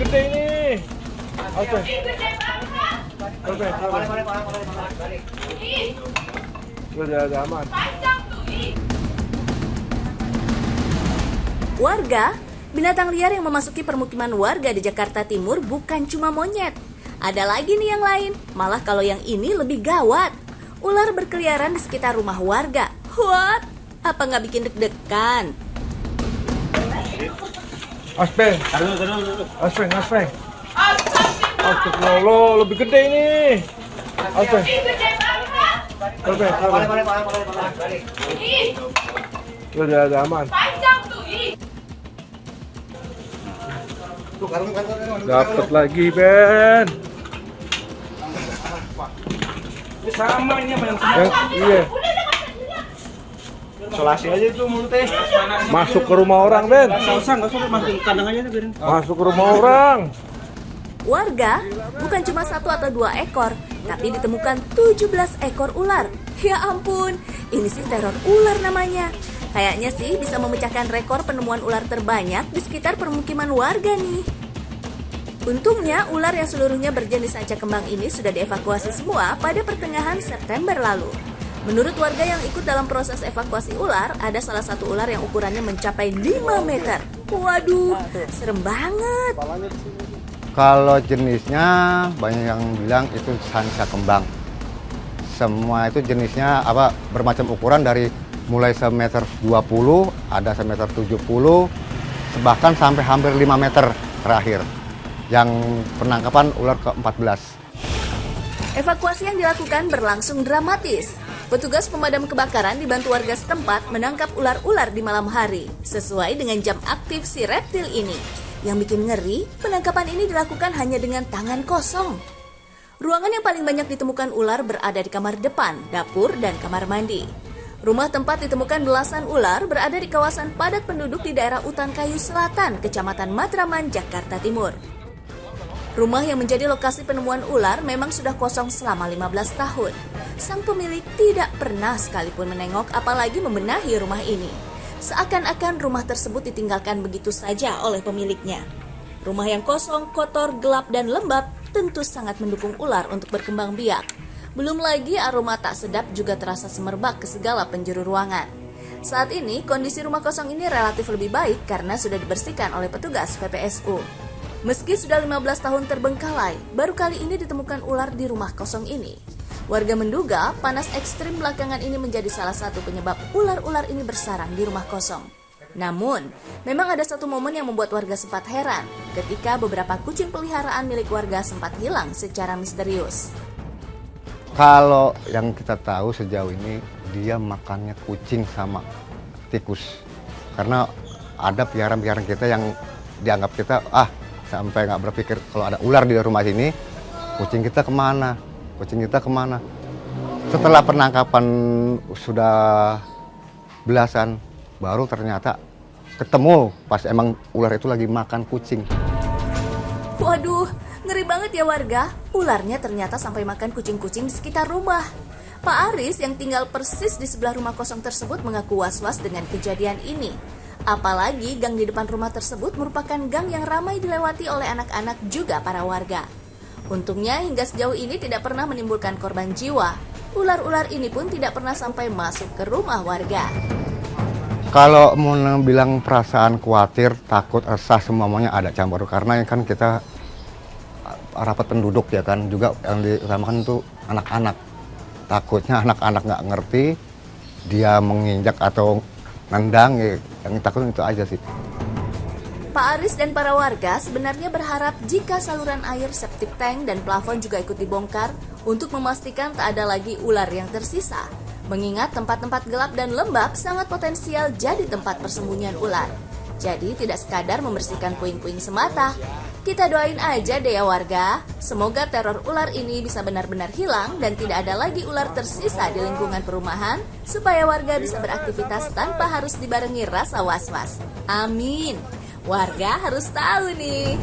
gede ini. Oke. Oke. Udah aman. Warga, binatang liar yang memasuki permukiman warga di Jakarta Timur bukan cuma monyet. Ada lagi nih yang lain, malah kalau yang ini lebih gawat. Ular berkeliaran di sekitar rumah warga. What? Apa nggak bikin deg-degan? Aspeng. Aspeng. Astagfirullah, lebih gede ini. Aspeng. Oke. Udah aman. Dapat lagi, Ben. Ini sama ini sama yang Iya. isolasi aja itu mulutnya. Masuk ke rumah orang, Ben. Nggak usah masuk kandang aja biarin. Masuk ke rumah orang. Warga, bukan cuma 1 atau 2 ekor, tapi ditemukan 17 ekor ular. Ya ampun, ini sih teror ular namanya. Kayaknya sih bisa memecahkan rekor penemuan ular terbanyak di sekitar permukiman warga nih. Untungnya, ular yang seluruhnya berjenis saca kembang ini sudah dievakuasi semua pada pertengahan September lalu. Menurut warga yang ikut dalam proses evakuasi ular, ada salah satu ular yang ukurannya mencapai 5 meter. Waduh, serem banget. Kalau jenisnya banyak yang bilang itu sanca kembang. Semua itu jenisnya bermacam ukuran dari mulai 1,20 m, ada 1,70 m, bahkan sampai hampir 5 meter terakhir. Yang penangkapan ular ke-14. Evakuasi yang dilakukan berlangsung dramatis. Petugas pemadam kebakaran dibantu warga setempat menangkap ular-ular di malam hari, sesuai dengan jam aktif si reptil ini. Yang bikin ngeri, penangkapan ini dilakukan hanya dengan tangan kosong. Ruangan yang paling banyak ditemukan ular berada di kamar depan, dapur, dan kamar mandi. Rumah tempat ditemukan belasan ular berada di kawasan padat penduduk di daerah Utan Kayu Selatan, Kecamatan Matraman, Jakarta Timur. Rumah yang menjadi lokasi penemuan ular memang sudah kosong selama 15 tahun. Sang pemilik tidak pernah sekalipun menengok apalagi membenahi rumah ini. Seakan-akan rumah tersebut ditinggalkan begitu saja oleh pemiliknya. Rumah yang kosong, kotor, gelap, dan lembab tentu sangat mendukung ular untuk berkembang biak. Belum lagi aroma tak sedap juga terasa semerbak ke segala penjuru ruangan. Saat ini, kondisi rumah kosong ini relatif lebih baik karena sudah dibersihkan oleh petugas PPSU. Meski sudah 15 tahun terbengkalai, baru kali ini ditemukan ular di rumah kosong ini. Warga menduga panas ekstrim belakangan ini menjadi salah satu penyebab ular-ular ini bersarang di rumah kosong. Namun, memang ada satu momen yang membuat warga sempat heran ketika beberapa kucing peliharaan milik warga sempat hilang secara misterius. Kalau yang kita tahu sejauh ini, dia makannya kucing sama tikus. Karena ada piaraan-piaraan kita yang dianggap kita, sampai nggak berpikir kalau ada ular di rumah sini, kucing kita kemana? Setelah penangkapan sudah belasan, baru ternyata ketemu pas emang ular itu lagi makan kucing. Waduh, ngeri banget ya warga. Ularnya ternyata sampai makan kucing-kucing di sekitar rumah. Pak Aris yang tinggal persis di sebelah rumah kosong tersebut mengaku was-was dengan kejadian ini. Apalagi gang di depan rumah tersebut merupakan gang yang ramai dilewati oleh anak-anak juga para warga. Untungnya hingga sejauh ini tidak pernah menimbulkan korban jiwa. Ular-ular ini pun tidak pernah sampai masuk ke rumah warga. Kalau mau bilang perasaan khawatir, takut, resah, semuanya ada campur. Karena kan kita rapat penduduk ya kan, juga yang diutamakan itu anak-anak. Takutnya anak-anak nggak ngerti, dia menginjak atau nendang, yang takut itu aja sih. Pak Aris dan para warga sebenarnya berharap jika saluran air, septic tank, dan plafon juga ikut dibongkar untuk memastikan tak ada lagi ular yang tersisa. Mengingat tempat-tempat gelap dan lembab sangat potensial jadi tempat persembunyian ular. Jadi tidak sekadar membersihkan puing-puing semata. Kita doain aja deh ya warga, semoga teror ular ini bisa benar-benar hilang dan tidak ada lagi ular tersisa di lingkungan perumahan, supaya warga bisa beraktivitas tanpa harus dibarengi rasa was-was. Amin. Warga harus tahu nih.